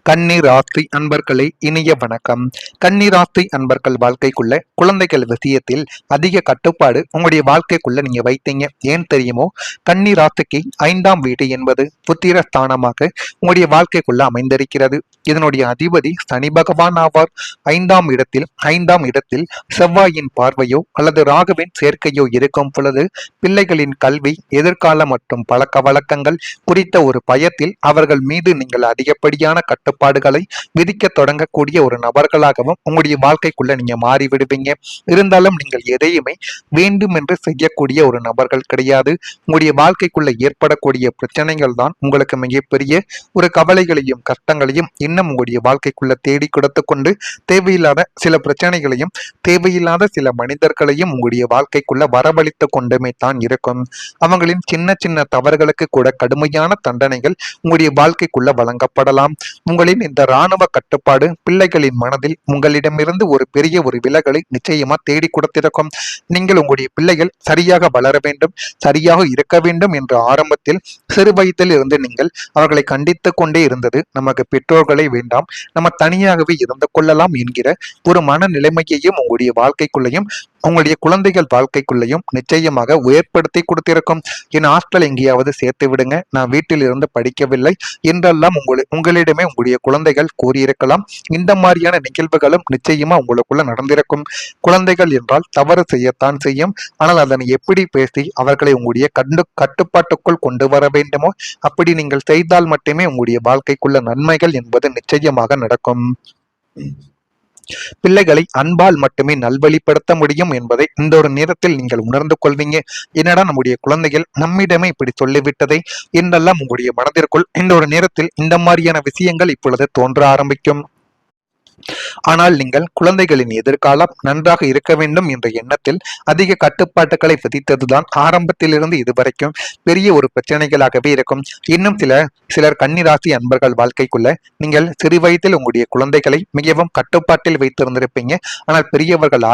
கன்னி ராசி அன்பர்களே, இனிய வணக்கம். கன்னி ராசி அன்பர்கள் வாழ்க்கைக்குள்ள குழந்தைகள் விஷயத்தில் அதிக கட்டுப்பாடு உங்களுடைய வாழ்க்கைக்குள்ள நீங்க வைத்தீங்க. ஏன் தெரியுமோ, கன்னி ராசிக்கு 5ஆம் வீடு என்பது புத்திர ஸ்தானமாக உங்களுடைய வாழ்க்கைக்குள்ள அமைந்திருக்கிறது. இதனுடைய அதிபதி சனி பகவான் ஆவார். 5ஆம் இடத்தில் செவ்வாயின் பார்வையோ அல்லது ராகுவின் சேர்க்கையோ இருக்கும் பொழுது பிள்ளைகளின் கல்வி, எதிர்கால மற்றும் பழக்க வழக்கங்கள் குறித்த ஒரு பயத்தில் அவர்கள் மீது நீங்கள் அதிகப்படியான கட்டுப்பாடுகளை விதிக்க தொடங்கக்கூடிய ஒரு நபர்களாகவும் உங்களுடைய வாழ்க்கைக்குள்ள நீங்க மாறிவிடுவீங்க. இருந்தாலும் நீங்கள் எதையுமே வேண்டும் என்று செய்யக்கூடிய ஒரு நபர்கள் கிடையாது. உங்களுடைய வாழ்க்கைக்குள்ள ஏற்படக்கூடிய பிரச்சனைகள் தான் உங்களுக்கு மிகப்பெரிய ஒரு கவலைகளையும் கஷ்டங்களையும் இன்னும் உங்களுடைய வாழ்க்கைக்குள்ள தேடி கொடுத்து கொண்டு தேவையில்லாத சில பிரச்சனைகளையும் தேவையில்லாத சில மனிதர்களையும் உங்களுடைய வாழ்க்கைக்குள்ள வரவழைத்து கொண்டுமே தான் இருக்கும். அவங்களின் சின்ன சின்ன தவறுகளுக்கு கூட கடுமையான தண்டனைகள் உங்களுடைய வாழ்க்கைக்குள்ள வழங்கப்படலாம். உங்களின் இந்த இராணுவ கட்டுப்பாடு பிள்ளைகளின் மனதில் உங்களிடமிருந்து ஒரு பெரிய ஒரு விலகலை நிச்சயமா தேடி கொடுத்திருக்கும். நீங்கள் உங்களுடைய பிள்ளைகள் சரியாக வளர வேண்டும், சரியாக இருக்க வேண்டும் என்ற ஆரம்பத்தில் சிறு வயதில் இருந்து நீங்கள் அவர்களை கண்டித்து கொண்டே இருந்தது நமக்கு பெற்றோர்களை வேண்டாம், நம்ம தனியாகவே இருந்து கொள்ளலாம் என்கிற ஒரு மனநிலைமையையும் உங்களுடைய வாழ்க்கைக்குள்ளையும் உங்களுடைய குழந்தைகள் வாழ்க்கைக்குள்ளையும் நிச்சயமாக ஏற்படுத்தி கொடுத்திருக்கும். என் ஹாஸ்டல் எங்கேயாவது சேர்த்து விடுங்க, நான் வீட்டில் இருந்து படிக்கவில்லை என்றெல்லாம் உங்களிடமே உங்களுடைய குழந்தைகள் கூறியிருக்கலாம். இந்த மாதிரியான நிகழ்வுகளும் நிச்சயமா உங்களுக்குள்ள நடந்திருக்கும். குழந்தைகள் என்றால் தவறு செய்யத்தான் செய்யும். ஆனால் அதனை எப்படி பேசி அவர்களை உங்களுடைய கட்டுப்பாட்டுக்குள் கொண்டு வர வேண்டுமோ அப்படி நீங்கள் செய்தால் மட்டுமே உங்களுடைய வாழ்க்கைக்குள்ள நன்மைகள் என்பது நிச்சயமாக நடக்கும். பிள்ளைகளை அன்பால் மட்டுமே நல்வழிப்படுத்த முடியும் என்பதை இந்த ஒரு நேரத்தில் நீங்கள் உணர்ந்து கொள்வீங்க. என்னடா நம்முடைய குழந்தைகள் நம்மிடமே இப்படி சொல்லிவிட்டதை என்றெல்லாம் உங்களுடைய மனதிற்குள் இந்த ஒரு நேரத்தில் இந்த மாதிரியான விஷயங்கள் இப்பொழுது தோன்ற ஆரம்பிக்கும். ஆனால் நீங்கள் குழந்தைகளின் எதிர்காலம் நன்றாக இருக்க வேண்டும் என்ற எண்ணத்தில் அதிக கட்டுப்பாட்டுகளை விதித்ததுதான் ஆரம்பத்திலிருந்து இதுவரைக்கும் பெரிய ஒரு பிரச்சனைகளாகவே இருக்கும். இன்னும் சிலர் கன்னிராசி அன்பர்கள் வாழ்க்கைக்குள்ள நீங்கள் சிறு வயதில் உங்களுடைய குழந்தைகளை மிகவும் கட்டுப்பாட்டில் வைத்திருந்திருப்பீங்க. ஆனால் பெரியவர்கள்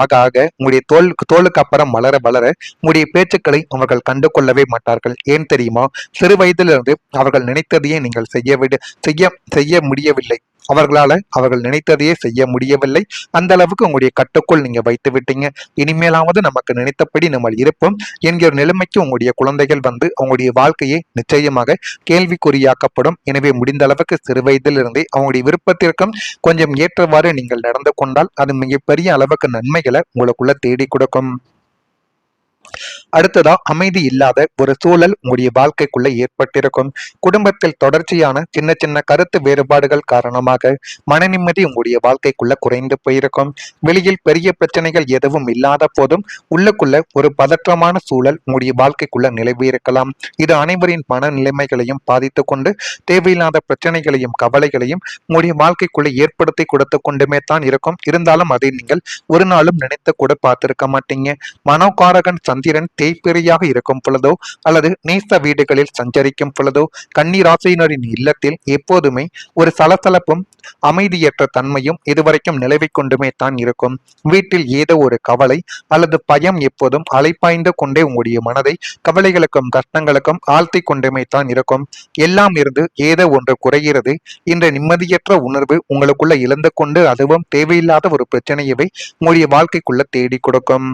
ஆக ஆக உங்களுடைய தோளுக்கு அப்புறம் வளர வளர உங்களுடைய பேச்சுக்களை அவர்கள் கண்டு கொள்ளவே மாட்டார்கள். ஏன் தெரியுமா? சிறு வயதிலிருந்து அவர்கள் நினைத்ததையே நீங்கள் செய்ய முடியவில்லை. அவர்கள் நினைத்ததையே செய்ய முடியவில்லை. அந்த அளவுக்கு உங்களுடைய கட்டுக்குள் நீங்க வைத்து விட்டீங்க. இனிமேலாவது நமக்கு நினைத்தபடி நம்ம இருப்போம் என்கிற நிலைமைக்கு உங்களுடைய குழந்தைகள் வந்து அவங்களுடைய வாழ்க்கையை நிச்சயமாக கேள்விக்குறியாக்கப்படும். எனவே முடிந்த அளவுக்கு சிறு வயதிலிருந்தே அவங்களுடைய விருப்பத்திற்கும் கொஞ்சம் ஏற்றவாறு நீங்கள் நடந்து கொண்டால் அது மிகப்பெரிய அளவுக்கு நன்மைகளை உங்களுக்குள்ள தேடி கொடுக்கும். அடுத்ததா, அமைதி இல்லாத ஒரு சூழல் உங்களுடைய வாழ்க்கைக்குள்ள ஏற்பட்டிருக்கும். குடும்பத்தில் தொடர்ச்சியான சின்ன சின்ன கருத்து வேறுபாடுகள் காரணமாக மன நிம்மதி உங்களுடைய வாழ்க்கைக்குள்ள குறைந்து போயிருக்கும். வெளியில் பெரிய பிரச்சனைகள் எதுவும் இல்லாத போதும் உள்ளுக்குள்ள ஒரு பதற்றமான சூழல் உங்களுடைய வாழ்க்கைக்குள்ள நிலவி இருக்கலாம். இது அனைவரின் மன நிலைமைகளையும் பாதித்து கொண்டு தேவையில்லாத பிரச்சனைகளையும் கவலைகளையும் உங்களுடைய வாழ்க்கைக்குள்ள ஏற்படுத்தி கொடுத்து கொண்டுமே தான் இருக்கும். இருந்தாலும் அதை நீங்கள் ஒரு நாளும் நினைத்து கூட பார்த்திருக்க மாட்டீங்க. மனோகாரகன் சந்திரன் தேய்பிறையாக இருக்கும் பொழுதோ அல்லது நேச வீடுகளில் சஞ்சரிக்கும் பொழுதோ கன்னி ராசியினரின் இல்லத்தில் எப்போதுமே ஒரு சலசலப்பும் அமைதியற்ற தன்மையும் இதுவரைக்கும் நிலவிக் கொண்டுமே தான் இருக்கும். வீட்டில் ஏதோ ஒரு கவலை அல்லது பயம் எப்போதும் அலைப்பாய்ந்து கொண்டே உங்களுடைய மனதை கவலைகளுக்கும் கஷ்டங்களுக்கும் ஆழ்த்தி கொண்டுமே தான் இருக்கும். எல்லாம் இருந்து ஏதோ ஒன்று குறைகிறது என்ற நிம்மதியற்ற உணர்வு உங்களுக்குள்ள இழந்து கொண்டு அதுவும் தேவையில்லாத ஒரு பிரச்சனையவே உங்களுடைய வாழ்க்கைக்குள்ள தேடி கொடுக்கும்.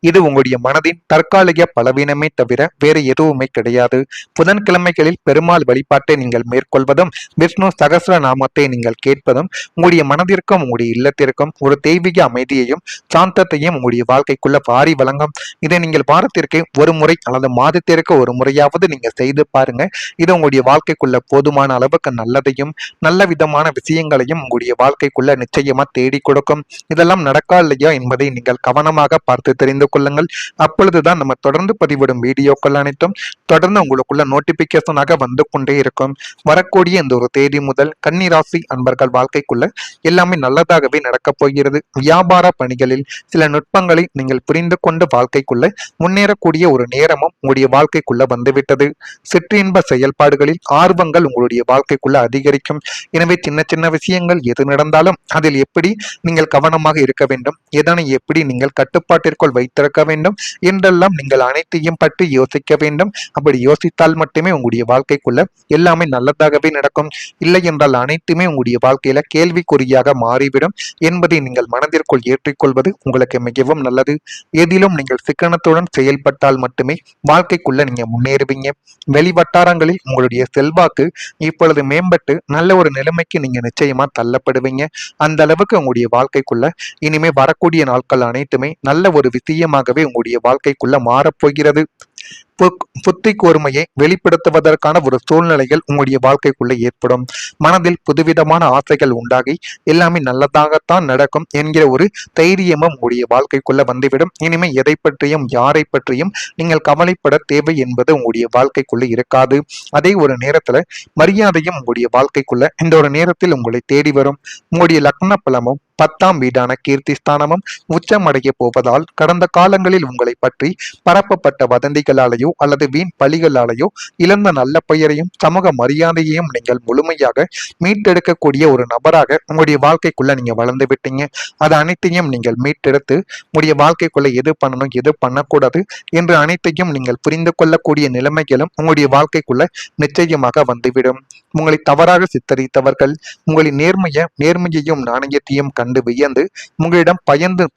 இது உங்களுடைய மனதின் தற்காலிக பலவீனமே தவிர வேறு எதுவுமே கிடையாது. புதன்கிழமைகளில் பெருமாள் வழிபாட்டை நீங்கள் மேற்கொள்வதும் விஷ்ணு சகஸ்ர நாமத்தை நீங்கள் கேட்பதும் உங்களுடைய மனதிற்கும் உங்களுடைய இல்லத்திற்கும் ஒரு தெய்வீக அமைதியையும் சாந்தத்தையும் உங்களுடைய வாழ்க்கைக்குள்ள வாரி வழங்கும். இதை நீங்கள் வாரத்திற்கு ஒரு முறை அல்லது மாதத்திற்கு ஒரு முறையாவது நீங்க செய்து பாருங்க. இது உங்களுடைய வாழ்க்கைக்குள்ள போதுமான அளவுக்கு நல்லதையும் நல்ல விதமான விஷயங்களையும் உங்களுடைய வாழ்க்கைக்குள்ள நிச்சயமா தேடி கொடுக்கும். இதெல்லாம் நடக்கா இல்லையா என்பதை நீங்கள் கவனமாக பார்த்து தெரிந்து கொள்ளுங்கள். அப்பொழுதுதான் நம்ம தொடர்ந்து பதிவிடும் வீடியோக்கள் அனைத்தும் தொடர்ந்து உங்களுக்குள்ள நோட்டிபிகேஷனாக வந்து கொண்டே இருக்கும். வரக்கூடிய இந்த ஒரு தேதி முதல் கன்னி ராசி அன்பர்கள் வாழ்க்கைக்குள்ள எல்லாமே நல்லதாகவே நடக்கப் போகிறது. வியாபார பணிகளில் சில நுட்பங்களை நீங்கள் புரிந்து கொண்டு வாழ்க்கைக்குள்ள முன்னேறக்கூடிய ஒரு நேரமும் உங்களுடைய வாழ்க்கைக்குள்ள வந்துவிட்டது. சிற்றின்ப செயல்பாடுகளில் ஆர்வங்கள் உங்களுடைய வாழ்க்கைக்குள்ள அதிகரிக்கும். எனவே சின்ன சின்ன விஷயங்கள் எது நடந்தாலும் அதில் எப்படி நீங்கள் கவனமாக இருக்க வேண்டும், எதனை எப்படி நீங்கள் கட்டுப்பாட்டிற்குள் வைத்து வைத்திருக்க வேண்டும் என்றெல்லாம் நீங்கள் அனைத்தையும் பற்றி யோசிக்க வேண்டும். அப்படி யோசித்தால் மட்டுமே உங்களுடைய வாழ்க்கைக்குள்ள எல்லாமே நல்லதாகவே நடக்கும். இல்லை என்றால் அனைத்துமே உங்களுடைய வாழ்க்கையில கேள்விக்குறியாக மாறிவிடும் என்பதை நீங்கள் மனதிற்குள் ஏற்றிக்கொள்வது உங்களுக்கு மிகவும் நல்லது. எதிலும் நீங்கள் சிக்கனத்துடன் செயல்பட்டால் மட்டுமே வாழ்க்கைக்குள்ள நீங்க முன்னேறுவீங்க. வெளிவட்டாரங்களில் உங்களுடைய செல்வாக்கு இப்பொழுது மேம்பட்டு நல்ல ஒரு நிலைமைக்கு நீங்க நிச்சயமா தள்ளப்படுவீங்க. அந்த அளவுக்கு உங்களுடைய வாழ்க்கைக்குள்ள இனிமே வரக்கூடிய நாட்கள் அனைத்துமே நல்ல ஒரு விஷயமாகவே உங்களுடைய வாழ்க்கைக்குள்ள மாறப்போகிறது. புத்தி கூர்மையை வெளிப்படுத்துவதற்கான ஒரு சூழ்நிலைகள் உங்களுடைய வாழ்க்கைக்குள்ள ஏற்படும். மனதில் புதுவிதமான ஆசைகள் உண்டாகி எல்லாமே நல்லதாகத்தான் நடக்கும் என்கிற ஒரு தைரியமும் உங்களுடைய வாழ்க்கைக்குள்ள வந்துவிடும். இனிமே எதை பற்றியும் யாரை பற்றியும் நீங்கள் கவலைப்பட தேவை என்பது உங்களுடைய வாழ்க்கைக்குள்ள இருக்காது. அதே ஒரு நேரத்துல மரியாதையும் உங்களுடைய வாழ்க்கைக்குள்ள இந்த ஒரு நேரத்தில் உங்களை தேடி வரும். உங்களுடைய லக்ன பலமும் 10ஆம் வீடான கீர்த்தி ஸ்தானமும் உச்சமடைய போவதால் கடந்த காலங்களில் உங்களை பற்றி பரப்பப்பட்ட வதந்திகளாலேயோ அல்லது வீண் பழிகளாலேயோ இழந்த நல்ல பெயரையும் சமூக மரியாதையையும் நீங்கள் முழுமையாக மீட்டெடுக்கக்கூடிய ஒரு நபராக உங்களுடைய வாழ்க்கைக்குள்ள நீங்க வளர்ந்து விட்டீங்க. அது அனைத்தையும் நீங்கள் மீட்டெடுத்து உங்களுடைய வாழ்க்கைக்குள்ள எது பண்ணணும் எது பண்ணக்கூடாது என்று அனைத்தையும் நீங்கள் புரிந்து கொள்ளக்கூடிய நிலைமைகளும் உங்களுடைய வாழ்க்கைக்குள்ள நிச்சயமாக வந்துவிடும். உங்களை தவறாக சித்தரித்தவர்கள் உங்களின் நேர்மையையும் நாணயத்தையும் கண்டு வியந்து உங்களிடம்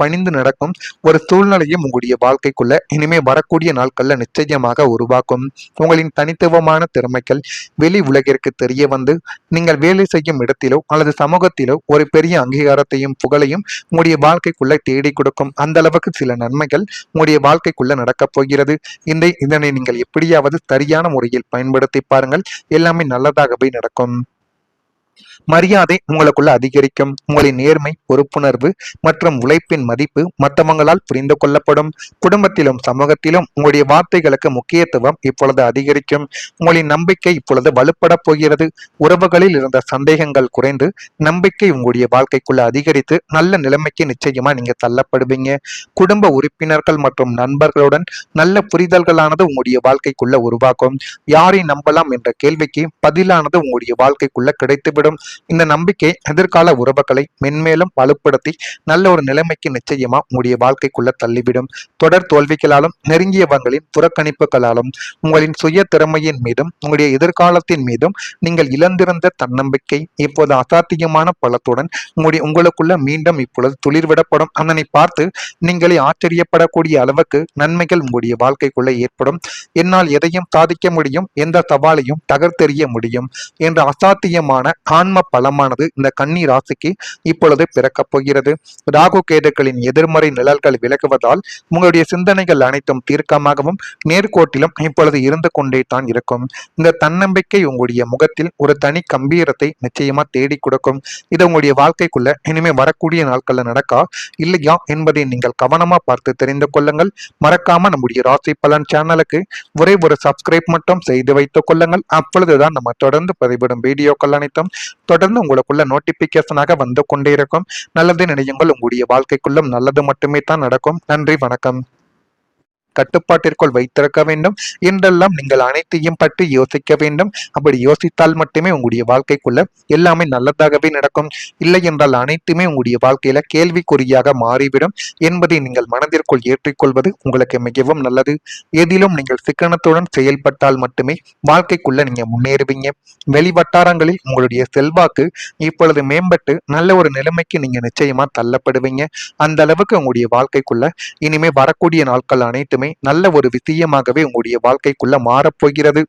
பணிந்து நடக்கும் ஒரு சூழ்நிலையும் உங்களுடைய வாழ்க்கைக்குள்ள இனிமே வரக்கூடிய நாட்கள்ல நிச்சயமாக உருவாக்கும். உங்களின் தனித்துவமான திறமைகள் வெளி உலகிற்கு தெரிய வந்து நீங்கள் வேலை செய்யும் இடத்திலோ அல்லது சமூகத்திலோ ஒரு பெரிய அங்கீகாரத்தையும் புகழையும் உங்களுடைய வாழ்க்கைக்குள்ள தேடி கொடுக்கும். அந்த அளவுக்கு சில நன்மைகள் உங்களுடைய வாழ்க்கைக்குள்ள நடக்கப் போகிறது. இதனை நீங்கள் எப்படியாவது சரியான முறையில் பயன்படுத்தி பாருங்கள். எல்லாமே நல்லதாகவே நடக்கும். மரியாதை உங்களுக்குள்ள அதிகரிக்கும். உங்களின் நேர்மை, பொறுப்புணர்வு மற்றும் உழைப்பின் மதிப்பு மற்றவங்களால் புரிந்து கொள்ளப்படும். குடும்பத்திலும் சமூகத்திலும் உங்களுடைய வார்த்தைகளுக்கு முக்கியத்துவம் இப்பொழுது அதிகரிக்கும். உங்களின் நம்பிக்கை இப்பொழுது வலுப்பட போகிறது. உறவுகளில் இருந்த சந்தேகங்கள் குறைந்து நம்பிக்கை உங்களுடைய வாழ்க்கைக்குள்ள அதிகரித்து நல்ல நிலைமைக்கு நிச்சயமா நீங்க தள்ளப்படுவீங்க. குடும்ப உறுப்பினர்கள் மற்றும் நண்பர்களுடன் நல்ல புரிதல்களானது உங்களுடைய வாழ்க்கைக்குள்ள உருவாக்கும். யாரை நம்பலாம் என்ற கேள்விக்கு பதிலானது உங்களுடைய வாழ்க்கைக்குள்ள கிடைத்துவிடும். இந்த நம்பிக்கை எதிர்கால உறவுகளை மென்மேலும் வலுப்படுத்தி நல்ல ஒரு நிலைமைக்கு நிச்சயமா உங்களுடைய வாழ்க்கைக்குள்ள தள்ளிவிடும். தொடர் தோல்விகளாலும் நெருங்கியவங்களின் புறக்கணிப்புகளாலும் உங்களின் சுய திறமையின் மீதும் உங்களுடைய எதிர்காலத்தின் மீதும் நீங்கள் இழந்திருந்த தன்னம்பிக்கை இப்போது அசாத்தியமான பலத்துடன் உங்களுக்குள்ள மீண்டும் இப்பொழுது துளிர்விடப்படும். அதனை பார்த்து நீங்களே ஆச்சரியப்படக்கூடிய அளவுக்கு நன்மைகள் உங்களுடைய வாழ்க்கைக்குள்ள ஏற்படும். என்னால் எதையும் சாதிக்க முடியும், எந்த சவாலையும் தகர்த்தெறிய முடியும் என்ற அசாத்தியமான ஆன்ம பலமானது இந்த கன்னி ராசிக்கு இப்பொழுது பிறக்கப் போகிறது. ராகு கேதுக்களின் எதிர்மறை நிழல்கள் விலகுவதால் உங்களுடைய சிந்தனைகள் அனைத்தும் தீர்க்கமாகவும் நேர்கோட்டிலும் இப்பொழுது இருந்து கொண்டே தான் இருக்கும். இந்த தன்னம்பிக்கை உங்களுடைய முகத்தில் ஒரு தனி கம்பீரத்தை நிச்சயமா தேடி கொடுக்கும். இது உங்களுடைய வாழ்க்கைக்குள்ள இனிமே வரக்கூடிய நாட்கள்ல நடக்கா இல்லையா என்பதை நீங்கள் கவனமா பார்த்து தெரிந்து கொள்ளுங்கள். மறக்காம நம்முடைய ராசி பலன் சேனலுக்கு ஒரே ஒரு சப்ஸ்கிரைப் மட்டும் செய்து வைத்துக் கொள்ளுங்கள். அப்பொழுதுதான் நம்ம தொடர்ந்து பதிவிடும் வீடியோக்கள் அனைத்தும் தொடர்ந்து உங்களுக்குள்ள நோட்டிபிகேஷனாக வந்து கொண்டே இருக்கும். நல்லது நினையுங்கள். உங்களுடைய வாழ்க்கைக்குள்ளும் நல்லது மட்டுமே தான் நடக்கும். நன்றி, வணக்கம். கட்டுப்பாட்டிற்குள் வைத்திருக்க வேண்டும் என்றெல்லாம் நீங்கள் அனைத்தையும் பற்றி யோசிக்க வேண்டும். அப்படி யோசித்தால் மட்டுமே உங்களுடைய வாழ்க்கைக்குள்ள எல்லாமே நல்லதாகவே நடக்கும். இல்லை என்றால் அனைத்துமே உங்களுடைய வாழ்க்கையில கேள்விக்குறியாக மாறிவிடும் என்பதை நீங்கள் மனதிற்குள் ஏற்றிக்கொள்வது உங்களுக்கு மிகவும் நல்லது. எதிலும் நீங்கள் சிக்கனத்துடன் செயல்பட்டால் மட்டுமே வாழ்க்கைக்குள்ள நீங்க முன்னேறுவீங்க. வெளிவட்டாரங்களில் உங்களுடைய செல்வாக்கு இப்பொழுது மேம்பட்டு நல்ல ஒரு நிலைமைக்கு நீங்க நிச்சயமா தள்ளப்படுவீங்க. அந்த அளவுக்கு உங்களுடைய வாழ்க்கைக்குள்ள இனிமே வரக்கூடிய நாட்கள் அனைத்துமே நல்ல ஒரு விஷயமாகவே உங்களுடைய வாழ்க்கைக்குள்ள மாறப்போகிறது.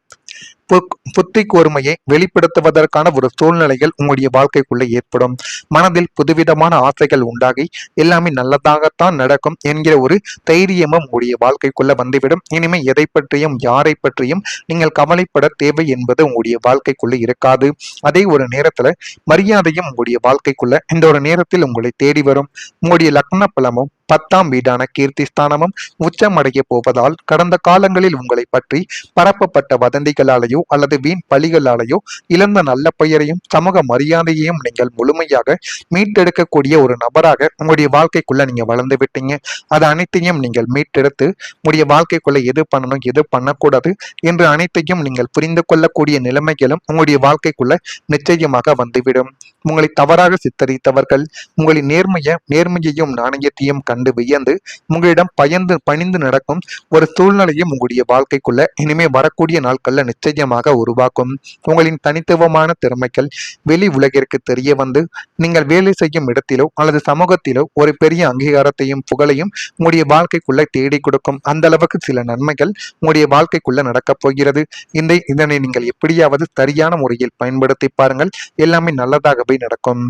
புத்தி கூர்மையை வெளிப்படுத்துவதற்கான ஒரு சூழ்நிலைகள் உங்களுடைய வாழ்க்கைக்குள்ள ஏற்படும். மனதில் புதுவிதமான ஆசைகள் உண்டாகி எல்லாமே நல்லதாகத்தான் நடக்கும் என்கிற ஒரு தைரியமும் உங்களுடைய வாழ்க்கைக்குள்ள வந்துவிடும். இனிமே எதை பற்றியும் யாரை பற்றியும் நீங்கள் கவலைப்பட தேவை என்பது உங்களுடைய வாழ்க்கைக்குள்ள இருக்காது. அதே ஒரு நேரத்துல மரியாதையும் உங்களுடைய வாழ்க்கைக்குள்ள இந்த ஒரு நேரத்தில் உங்களை தேடி வரும். உங்களுடைய லக்ன பலமும் 10ஆம் வீடான கீர்த்தி ஸ்தானமும் உச்சமடைய போவதால் கடந்த காலங்களில் உங்களை பற்றி பரப்பப்பட்ட வதந்திகளாலேயோ அல்லது வீண் பழிகளாலேயோ இழந்த நல்ல பெயரையும் சமூக மரியாதையையும் நீங்கள் முழுமையாக மீட்டெடுக்கக்கூடிய ஒரு நபராக உங்களுடைய வாழ்க்கைக்குள்ள நீங்க வளர்ந்து விட்டீங்க. அது அனைத்தையும் நீங்கள் மீட்டெடுத்து உங்களுடைய வாழ்க்கைக்குள்ள எது பண்ணணும் எது பண்ணக்கூடாது என்று அனைத்தையும் நீங்கள் புரிந்து கொள்ளக்கூடிய நிலைமைகளும் உங்களுடைய வாழ்க்கைக்குள்ள நிச்சயமாக வந்துவிடும். உங்களை தவறாக சித்தரித்தவர்கள் உங்களின் நேர்மையையும் நாணயத்தையும் கண்டு கண்டு வியந்து உங்களிடம் பணிந்து நடக்கும் ஒரு சூழ்நிலையும் உங்களுடைய வாழ்க்கைக்குள்ள இனிமே வரக்கூடிய நாட்கள்ல நிச்சயமாக உருவாக்கும். உங்களின் தனித்துவமான திறமைகள் வெளி உலகிற்கு தெரிய வந்து நீங்கள் வேலை செய்யும் இடத்திலோ அல்லது சமூகத்திலோ ஒரு பெரிய அங்கீகாரத்தையும் புகழையும் உங்களுடைய வாழ்க்கைக்குள்ள தேடி கொடுக்கும். அந்த அளவுக்கு சில நன்மைகள் உங்களுடைய வாழ்க்கைக்குள்ள நடக்கப் போகிறது. இதனை நீங்கள் எப்படியாவது சரியான முறையில் பயன்படுத்தி பாருங்கள். எல்லாமே நல்லதாகவே நடக்கும்.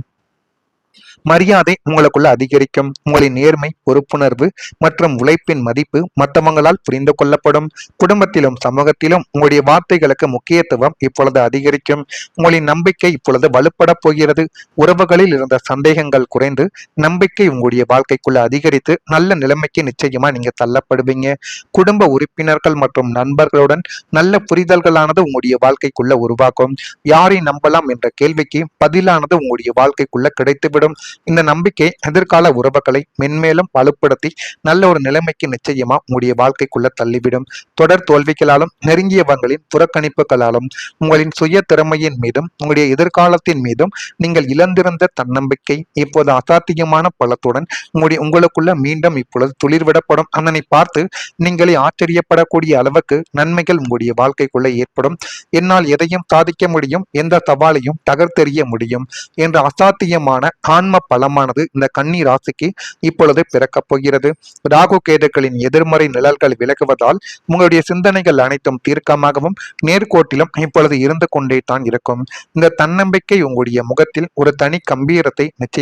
மரியாதை உங்களுக்குள்ள அதிகரிக்கும். உங்களின் நேர்மை, பொறுப்புணர்வு மற்றும் உழைப்பின் மதிப்பு மற்றவங்களால் புரிந்து கொள்ளப்படும். குடும்பத்திலும் சமூகத்திலும் உங்களுடைய வார்த்தைகளுக்கு முக்கியத்துவம் இப்பொழுது அதிகரிக்கும். உங்களின் நம்பிக்கை இப்பொழுது வலுப்பட போகிறது. உறவுகளில் இருந்த சந்தேகங்கள் குறைந்து நம்பிக்கை உங்களுடைய வாழ்க்கைக்குள்ள அதிகரித்து நல்ல நிலைமைக்கு நிச்சயமா நீங்க தள்ளப்படுவீங்க. குடும்ப உறுப்பினர்கள் மற்றும் நண்பர்களுடன் நல்ல புரிதல்களானது உங்களுடைய வாழ்க்கைக்குள்ள உருவாக்கும். யாரை நம்பலாம் என்ற கேள்விக்கு பதிலானது உங்களுடைய வாழ்க்கைக்குள்ள கிடைத்துவிடும். இந்த நம்பிக்கை எதிர்கால உறவுகளை மென்மேலும் வலுப்படுத்தி நல்ல ஒரு நிலைமைக்கு நிச்சயமா உங்களுடைய வாழ்க்கைக்குள்ள தள்ளிவிடும். தொடர் தோல்விகளாலும் நெருங்கியவங்களின் புறக்கணிப்புகளாலும் உங்களின் சுய திறமையின் மீதும் உங்களுடைய எதிர்காலத்தின் மீதும் நீங்கள் இழந்திருந்த தன்னம்பிக்கை இப்போது அசாத்தியமான பலத்துடன் உங்களுக்குள்ள மீண்டும் இப்பொழுது துளிர்விடப்படும். அதனை பார்த்து நீங்களே ஆச்சரியப்படக்கூடிய அளவுக்கு நன்மைகள் உங்களுடைய வாழ்க்கைக்குள்ள ஏற்படும். என்னால் எதையும் சாதிக்க முடியும், எந்த சவாலையும் தகர்த்தெறிய முடியும் என்ற அசாத்தியமான ஆன்ம பலமானது இந்த கன்னி ராசிக்கு இப்பொழுது பிறக்கப் போகிறது. ராகு கேதுக்களின் எதிர்மறை நிழல்கள் விலகுவதால் உங்களுடைய சிந்தனைகள் அனைத்தும் தீர்க்கமாகவும் நேர்கோட்டிலும் இப்பொழுது இருந்து கொண்டே தான் இருக்கும். இந்த தன்னம்பிக்கை உங்களுடைய முகத்தில் ஒரு தனி கம்பீரத்தை நிச்சயம்